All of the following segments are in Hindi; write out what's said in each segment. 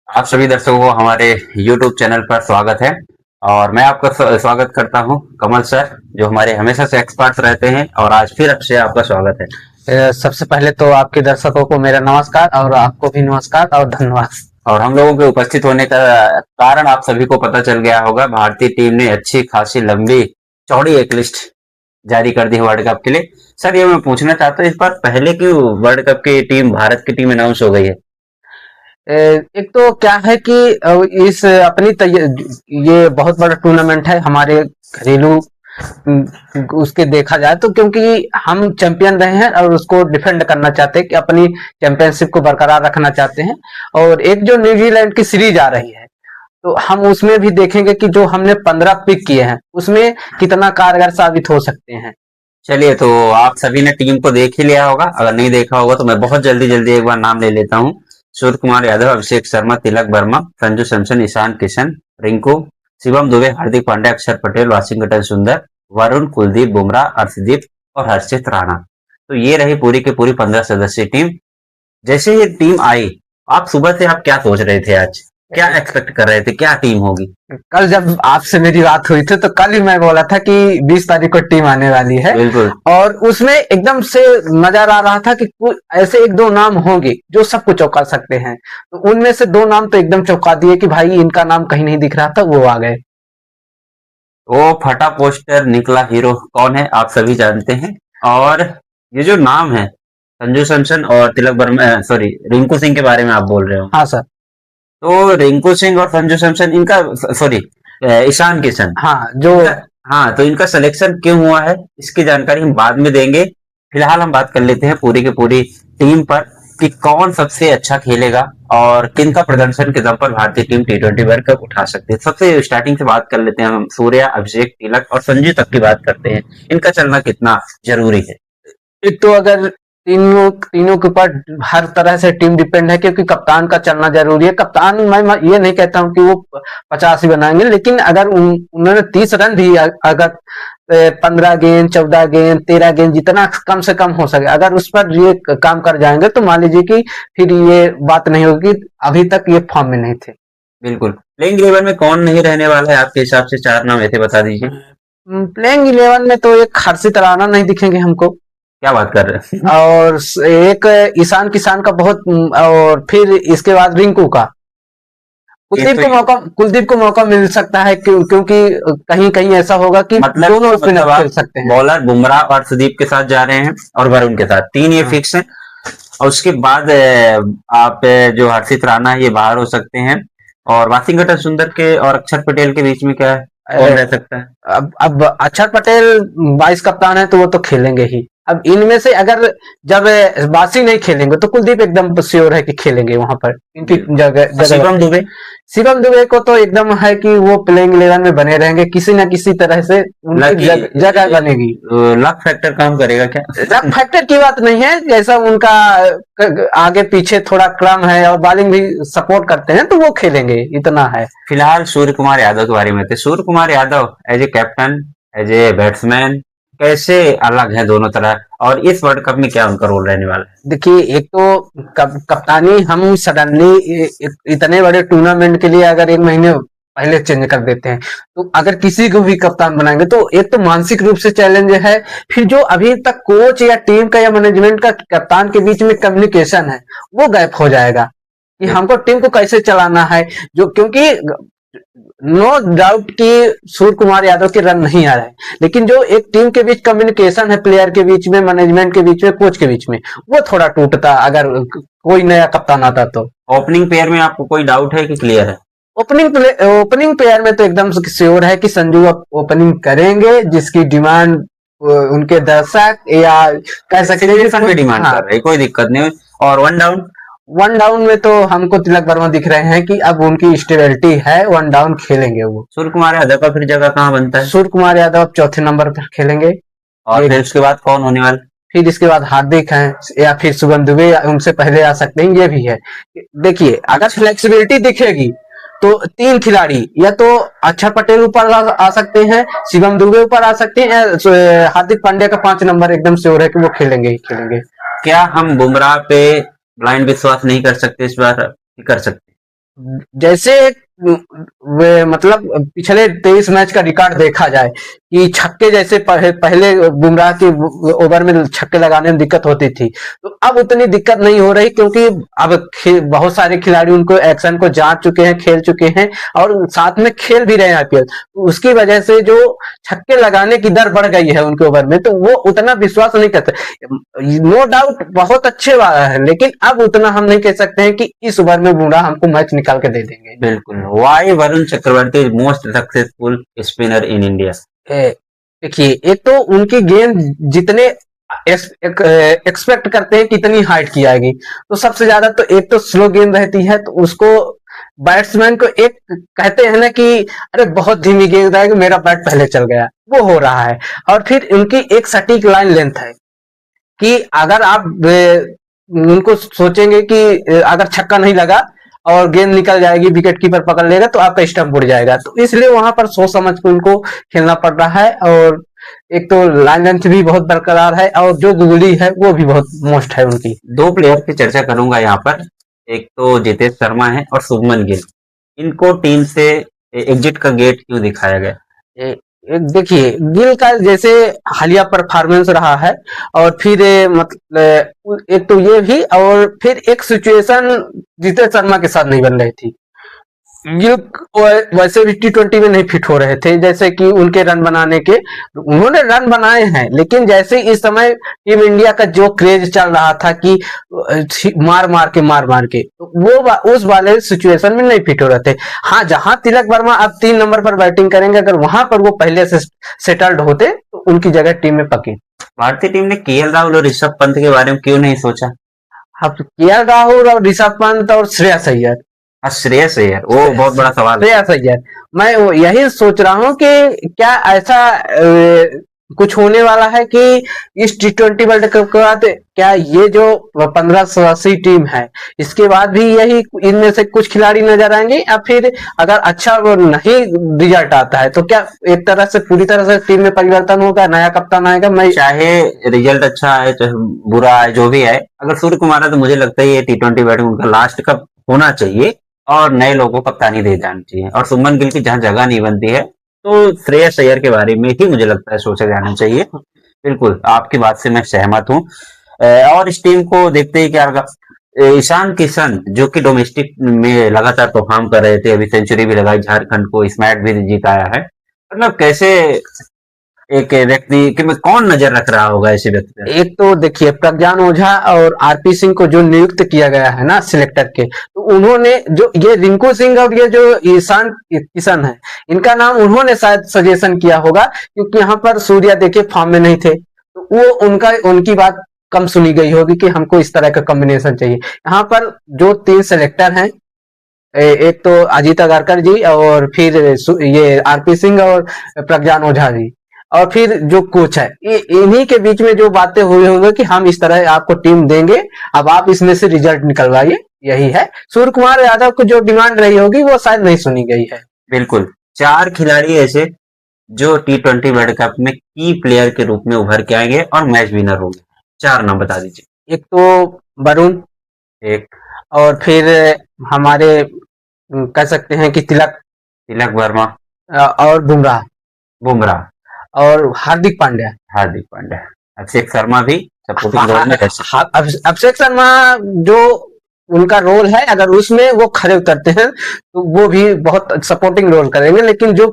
आप सभी दर्शकों को हमारे YouTube चैनल पर स्वागत है। और मैं आपका स्वागत करता हूं कमल सर, जो हमारे हमेशा से एक्सपर्ट्स रहते हैं। और आज फिर से आपका स्वागत है। सबसे पहले तो आपके दर्शकों को मेरा नमस्कार और आपको भी नमस्कार और धन्यवाद। और हम लोगों के उपस्थित होने का कारण आप सभी को पता चल गया होगा। भारतीय टीम ने अच्छी खासी लंबी चौड़ी एक लिस्ट जारी कर दी है वर्ल्ड कप के लिए। सर, ये मैं पूछना चाहता हूँ, इस बार पहले क्यों वर्ल्ड कप की टीम, भारत की टीम अनाउंस हो गई है? एक तो क्या है कि इस अपनी ये बहुत बड़ा टूर्नामेंट है हमारे घरेलू। उसके देखा जाए तो क्योंकि हम चैंपियन रहे हैं और उसको डिफेंड करना चाहते हैं कि अपनी चैंपियनशिप को बरकरार रखना चाहते हैं। और एक जो न्यूजीलैंड की सीरीज आ रही है तो हम उसमें भी देखेंगे कि जो हमने 15 पिक किए हैं उसमें कितना कारगर साबित हो सकते हैं। चलिए, तो आप सभी ने टीम को देख ही लिया होगा। अगर नहीं देखा होगा तो मैं बहुत जल्दी जल्दी एक बार नाम ले लेता हूँ। सूर्य कुमार यादव, अभिषेक शर्मा, तिलक वर्मा, संजू सैमसन, ईशान किशन, रिंकू, शिवम दुबे, हार्दिक पांड्या, अक्षर पटेल, वाशिंगटन सुंदर, वरुण, कुलदीप, बुमराह, अर्शदीप और हर्षित राणा। तो ये रही पूरी की पूरी 15 सदस्यीय टीम। जैसे ये टीम आई, आप सुबह से आप क्या सोच रहे थे? आज क्या एक्सपेक्ट कर रहे थे, क्या टीम होगी? कल जब आपसे मेरी बात हुई थी तो कल ही मैं बोला था कि 20 तारीख को टीम आने वाली है। बिल्कुल। और उसमें एकदम से नजर आ रहा था कि ऐसे एक दो नाम होंगे जो सबको चौंका सकते हैं। तो उनमें से दो नाम तो एकदम चौंका दिए कि भाई इनका नाम कहीं नहीं दिख रहा था, वो आ गए। वो फटा पोस्टर निकला हीरो कौन है, आप सभी जानते हैं। और ये जो नाम है, संजू सैमसन और तिलक वर्मा, सॉरी, रिंकू सिंह के बारे में आप बोल रहे हो। हाँ सर। तो रिंकू सिंह और संजू सैमसन, इनका, सॉरी, ईशान किशन, हाँ जो हाँ, तो इनका सिलेक्शन क्यों हुआ है इसकी जानकारी हम बाद में देंगे। फिलहाल हम बात कर लेते हैं पूरी की पूरी टीम पर कि कौन सबसे अच्छा खेलेगा और किन का प्रदर्शन के दम पर भारतीय टीम T20 वर्ल्ड कप उठा सकती है। सबसे स्टार्टिंग से बात कर लेते हैं हम। सूर्या, अभिषेक, तिलक और संजू तक की बात करते हैं। इनका चलना कितना जरूरी है? एक तो अगर तीनों तीनों के ऊपर हर तरह से टीम डिपेंड है क्योंकि कप्तान का चलना जरूरी है। कप्तान मैं ये नहीं कहता हूं कि वो 50 ही बनाएंगे, लेकिन अगर उन्होंने 30 रन भी अगर 15 गेंद 14 गेंद 13 गेंद जितना कम से कम हो सके अगर उस पर ये काम कर जाएंगे तो मान लीजिए कि फिर ये बात नहीं होगी। अभी तक ये फॉर्म में नहीं थे। बिल्कुल। प्लेइंग 11 में कौन नहीं रहने वाला है आपके हिसाब से? चार नाम ऐसे बता दीजिए। प्लेइंग 11 में तो एक हर्षित राणा नहीं दिखेंगे हमको। क्या बात कर रहे हैं? और एक ईशान किसान का बहुत, और फिर इसके बाद रिंकू का। ये तो कुलदीप को मौका मिल सकता है क्योंकि कहीं कहीं ऐसा होगा कि मतलब दोनों स्पिनर आप खेल सकते हैं। बॉलर बुमराह और सुदीप के साथ जा रहे हैं और वरुण के साथ, तीन ये हाँ। फिक्स है। और उसके बाद आप जो हर्षित राणा है ये बाहर हो सकते हैं। और वाशिंगटन सुंदर के और अक्षर पटेल के बीच में क्या है, कौन रह सकता है? अब अक्षर पटेल वाइस कप्तान है तो वो तो खेलेंगे ही। अब इनमें से अगर जब बासी नहीं खेलेंगे तो कुलदीप एकदम श्योर है कि खेलेंगे वहां पर इनकी जगह और जगह। शिवम दुबे? शिवम दुबे को तो एकदम है कि वो प्लेइंग 11 में बने रहेंगे, किसी न किसी तरह से उनकी जगह बनेगी। लक फैक्टर काम करेगा क्या? रन फैक्टर की बात नहीं है, जैसा उनका आगे पीछे थोड़ा क्रम है और बॉलिंग भी सपोर्ट करते हैं तो वो खेलेंगे, इतना है। फिलहाल सूर्य कुमार यादव के बारे में थे। Surya Kumar Yadav as a captain, as a batsman, कैसे अलग है दोनों तरह, और इस वर्ल्ड कप में क्या उनका रोल रहने वाला है? देखिए, एक तो कप्तानी हम सडनली इतने बड़े टूर्नामेंट के लिए अगर एक महीने पहले चेंज कर देते हैं तो अगर किसी को भी कप्तान बनाएंगे तो एक तो मानसिक रूप से चैलेंज है। फिर जो अभी तक कोच या टीम का या मैनेजमेंट का कप्तान के बीच में कम्युनिकेशन है वो गैप हो जाएगा कि हमको टीम को कैसे चलाना है। जो क्योंकि नो डाउट कि सूर्य कुमार यादव के रन नहीं आ रहे हैं, लेकिन जो एक टीम के बीच कम्युनिकेशन है, प्लेयर के बीच में, मैनेजमेंट के बीच में, कोच के बीच में, वो थोड़ा टूटता अगर कोई नया कप्तान आता तो। ओपनिंग पेयर में आपको कोई डाउट है कि क्लियर है? ओपनिंग पेयर में तो एकदम श्योर है कि संजू ओपनिंग करेंगे, जिसकी डिमांड उनके दर्शक या कह सकते हैं भी डिमांड हाँ। कर रहे हैं, कोई दिक्कत नहीं। और वन डाउन में तो हमको तिलक वर्मा दिख रहे हैं कि अब उनकी स्टेबिलिटी है, वन डाउन खेलेंगे वो। सूर्य कुमार यादव का फिर जगह कहाँ बनता है? सूर्य कुमार यादव अब चौथे नंबर पर खेलेंगे। और फिर उसके बाद कौन होने वाला? फिर इसके बाद हार्दिक हैं या फिर शुभम दुबे उनसे पहले आ सकते हैं, ये भी है। देखिए, अगर फ्लेक्सिबिलिटी दिखेगी तो तीन खिलाड़ी या तो अक्षर पटेल ऊपर आ सकते हैं, शिवम दुबे ऊपर आ सकते हैं, हार्दिक पांड्या का 5 नंबर एकदम श्योर है कि वो खेलेंगे ही खेलेंगे। क्या हम बुमराह पे ब्लाइंड विश्वास नहीं कर सकते इस बार? कर सकते? जैसे मतलब पिछले 23 मैच का रिकॉर्ड देखा जाए कि छक्के जैसे पहले बुमराह की ओवर में छक्के लगाने में दिक्कत होती थी, तो अब उतनी दिक्कत नहीं हो रही, क्योंकि अब बहुत सारे खिलाड़ी उनको एक्शन को जांच चुके हैं, खेल चुके हैं और साथ में खेल भी रहे हैं आईपीएल। तो उसकी वजह से जो छक्के लगाने की दर बढ़ गई है उनके ओवर में, तो वो उतना विश्वास नहीं करते। नो डाउट बहुत अच्छे वाला है, लेकिन अब उतना हम नहीं कह सकते हैं कि इस ओवर में बुमराह हमको मैच निकाल के दे देंगे। बिल्कुल। Why Varun Chakravarthy most successful spinner in India? देखिए, एक तो उनकी गेंद जितने एक्सपेक्ट करते हैं कितनी हाइट की आएगी, तो सबसे ज्यादा तो एक तो स्लो गेंद रहती है, तो उसको बैट्समैन को एक कहते हैं ना कि अरे बहुत धीमी गेंद आएगी, मेरा बैट पहले चल गया, वो हो रहा है। और फिर उनकी एक सटीक लाइन लेंथ है कि अगर आप उनको सोचेंगे कि अगर छक्का नहीं लगा और गेंद निकल जाएगी, विकेट कीपर पकड़ लेगा तो आपका स्टंप उड़ जाएगा, तो इसलिए वहां पर सोच समझ के उनको खेलना पड़ रहा है। और एक तो लाइन लेंथ भी बहुत बरकरार है और जो गूगली है वो भी बहुत मस्त है उनकी। दो प्लेयर की चर्चा करूंगा यहाँ पर, एक तो जितेश शर्मा है और शुभमन गिल। इनको टीम से एग्जिट का गेट क्यों दिखाया गया? देखिए, गिल का जैसे हालिया परफॉर्मेंस रहा है और फिर मतलब एक तो ये भी, और फिर एक सिचुएशन जितेश शर्मा के साथ नहीं बन रही थी। गिल वैसे भी टी20 में नहीं फिट हो रहे थे, जैसे कि उनके रन बनाने के, उन्होंने रन बनाए हैं, लेकिन जैसे इस समय टीम इंडिया का जो क्रेज चल रहा था कि मार मार के, तो वो उस वाले सिचुएशन में नहीं फिट हो रहे थे। हाँ, जहां तिलक वर्मा अब 3 नंबर पर बैटिंग करेंगे, अगर वहां पर वो पहले से सेटल्ड होते तो उनकी जगह टीम में पकी। भारतीय टीम ने केएल राहुल और ऋषभ पंत के बारे में क्यों नहीं सोचा? अब केएल राहुल और ऋषभ पंत और श्रेयस अय्यर, श्रेयस अय्यर, वो बहुत बड़ा सवाल है। श्रेयस अय्यर, मैं यही सोच रहा हूँ कि क्या ऐसा कुछ होने वाला है कि इस टी20 वर्ल्ड कप के बाद क्या ये जो 15 सदस्यीय टीम है, इसके बाद भी यही इनमें से कुछ खिलाड़ी नजर आएंगे, या फिर अगर अच्छा वो नहीं रिजल्ट आता है तो क्या एक तरह से पूरी तरह से टीम में परिवर्तन होगा, नया कप्तान आएगा? मैं चाहे रिजल्ट अच्छा आए चाहे बुरा आए, जो भी आए, अगर सूर्य कुमार है तो मुझे लगता है ये टी20 बैटिंग उनका लास्ट कप होना चाहिए और नए लोगों को कप्तानी दे जानी चाहिए। और शुभमन गिल की जहां जगह नहीं बनती है तो श्रेयस अय्यर के बारे में ही मुझे लगता है सोचा जाना चाहिए। बिल्कुल, आपकी बात से मैं सहमत हूँ। और इस टीम को देखते ही क्या होगा, ईशान किशन जो कि डोमेस्टिक में लगातार परफॉर्म कर रहे थे, अभी सेंचुरी भी लगाई, झारखंड को इस मैच भी जिताया है। मतलब कैसे एक व्यक्ति कि मैं कौन नजर रख रहा होगा ऐसे व्यक्ति पे? एक तो देखिए, प्रज्ञान ओझा और आरपी सिंह को जो नियुक्त किया गया है ना सिलेक्टर के, तो उन्होंने जो ये रिंकू सिंह और ये जो ईशान किशन है, इनका नाम उन्होंने शायद सजेशन किया होगा, क्योंकि यहाँ पर सूर्या देखिए फॉर्म में नहीं थे, तो वो उनकी बात कम सुनी गई होगी कि हमको इस तरह का कॉम्बिनेशन चाहिए। यहाँ पर जो 3 सिलेक्टर हैं, एक तो अजीत अगारकर जी, और फिर ये आरपी सिंह और प्रज्ञान ओझा जी, और फिर जो कोच है, इन्हीं के बीच में जो बातें हुई होंगी कि हम इस तरह आपको टीम देंगे, अब आप इसमें से रिजल्ट निकलवाइए, यही है। सूर्य कुमार यादव को जो डिमांड रही होगी वो शायद नहीं सुनी गई है। बिल्कुल। 4 खिलाड़ी ऐसे जो टी20 वर्ल्ड कप में की प्लेयर के रूप में उभर के आएंगे और मैच विनर होंगे, 4 नाम बता दीजिए। एक तो वरुण, एक और फिर हमारे कह सकते हैं कि तिलक वर्मा, और बुमराह, बुमराह, और हार्दिक पांड्या। हार्दिक पांड्या, अभिषेक शर्मा भी सपोर्टिंग रोल में रह सकते अभिषेक शर्मा जो उनका रोल है, अगर उसमें वो खड़े उतरते हैं तो वो भी बहुत सपोर्टिंग रोल करेंगे, लेकिन जो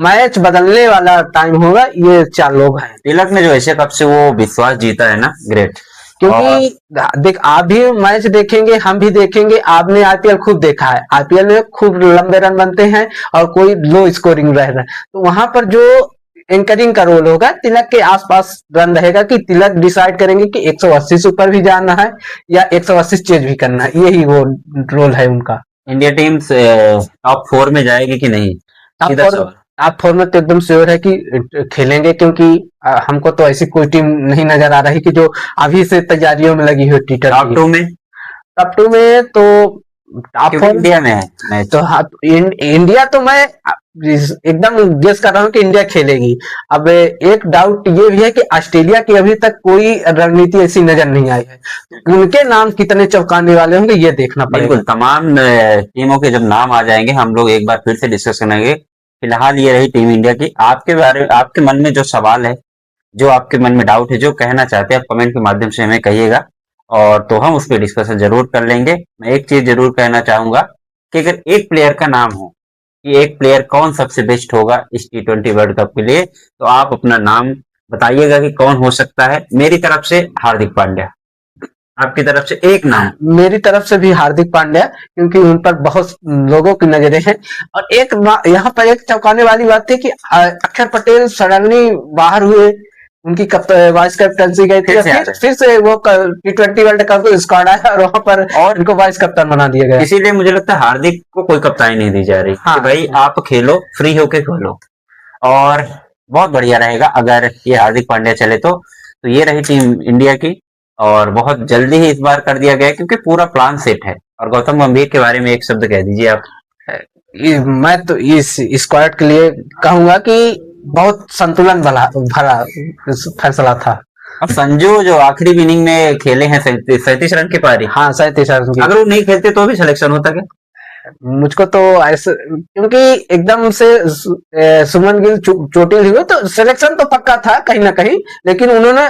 मैच बदलने वाला टाइम होगा, ये 4 लोग हैं। तिलक ने जो एशिया कप से वो विश्वास जीता है ना, ग्रेट। क्योंकि देख, आप भी मैच देखेंगे, हम भी देखेंगे, आपने आईपीएल खूब देखा है, आईपीएल में खूब लंबे रन बनते हैं और कोई लो स्कोरिंग रह रहा है, तो वहां पर जो एंकरिंग का रोल होगा, तिलक के आसपास रन रहेगा कि तिलक डिसाइड करेंगे कि 180 से ऊपर भी जाना है या 180 चेज भी करना है, यही वो रोल है उनका। इंडिया टीम टॉप 4 में जाएगी कि नहीं? टॉप 4 में तो एकदम श्योर है कि खेलेंगे, क्योंकि हमको तो ऐसी कोई टीम नहीं नजर आ रही कि जो अभी से तैयारियों में लगी हो टॉप 2 में। टॉप 2 में तो टॉप 4 इंडिया में है मैच। तो इंडिया तो मैं एकदम गेस कर रहा हूँ कि इंडिया खेलेगी। अब एक डाउट ये भी है कि ऑस्ट्रेलिया की अभी तक कोई रणनीति ऐसी नजर नहीं आई है, तो उनके नाम कितने चौंकाने वाले होंगे ये देखना पड़ेगा। बिल्कुल, तमाम टीमों के जब नाम आ जाएंगे हम लोग एक बार फिर से डिस्कस करेंगे। फिलहाल ये रही टीम इंडिया की। आपके मन में जो सवाल है, जो आपके मन में डाउट है, जो कहना चाहते हैं, आप कमेंट के माध्यम से हमें कहिएगा और तो हम उस पर डिस्कशन जरूर कर लेंगे। मैं एक चीज जरूर कहना चाहूंगा कि अगर एक प्लेयर का नाम हो कि एक प्लेयर कौन सबसे बेस्ट होगा इस T20 वर्ल्ड कप के लिए, तो आप अपना नाम बताइएगा कि कौन हो सकता है। मेरी तरफ से हार्दिक पांड्या, आपकी तरफ से एक नाम। मेरी तरफ से भी हार्दिक पांड्या, क्योंकि उन पर बहुत लोगों की नजरें हैं। और यहाँ पर एक चौंकाने वाली बात थी कि अक्षर पटेल सडनली बाहर हुए, उनकी वाइस कैप्टनसी गई थी, फिर से वो T20 वर्ल्ड कप स्क्वाड आया और वहां पर उनको वाइस कप्तान बना दिया गया। इसीलिए मुझे लगता है हार्दिक को कोई कप्तानी नहीं दी जा रही। हाँ, कि भाई आप खेलो, फ्री होके खेलो, और बहुत बढ़िया रहेगा अगर ये हार्दिक पांड्या चले तो ये रही टीम इंडिया की, और बहुत जल्दी ही इस बार कर दिया गया क्योंकि पूरा प्लान सेट है। और गौतम गंभीर के बारे में एक शब्द कह दीजिए आप। मैं तो इस स्क्वाड के लिए कहूंगा कि बहुत संतुलन भरा फैसला था। अब संजू जो आखिरी इनिंग में खेले हैं 37 रन की पारी, हाँ 37 रन की, अगर वो नहीं खेलते तो भी सिलेक्शन होता क्या? मुझको तो ऐसे, क्योंकि एकदम से सुमन गिल चोटिल हुए तो सिलेक्शन तो पक्का था कहीं ना कहीं, लेकिन उन्होंने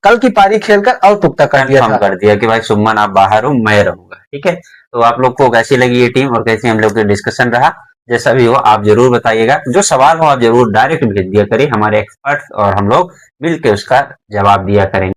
कल की पारी खेलकर और पुख्ता कर दिया कि भाई सुमन आप बाहर हो, मैं रहूंगा। ठीक है, तो आप लोग को कैसी लगी ये टीम और कैसी हम लोग का डिस्कशन रहा, जैसा भी हो आप जरूर बताइएगा। जो सवाल हो आप जरूर डायरेक्ट भेज दिया करिए हमारे एक्सपर्ट्स, और हम लोग मिलकर उसका जवाब दिया करेंगे।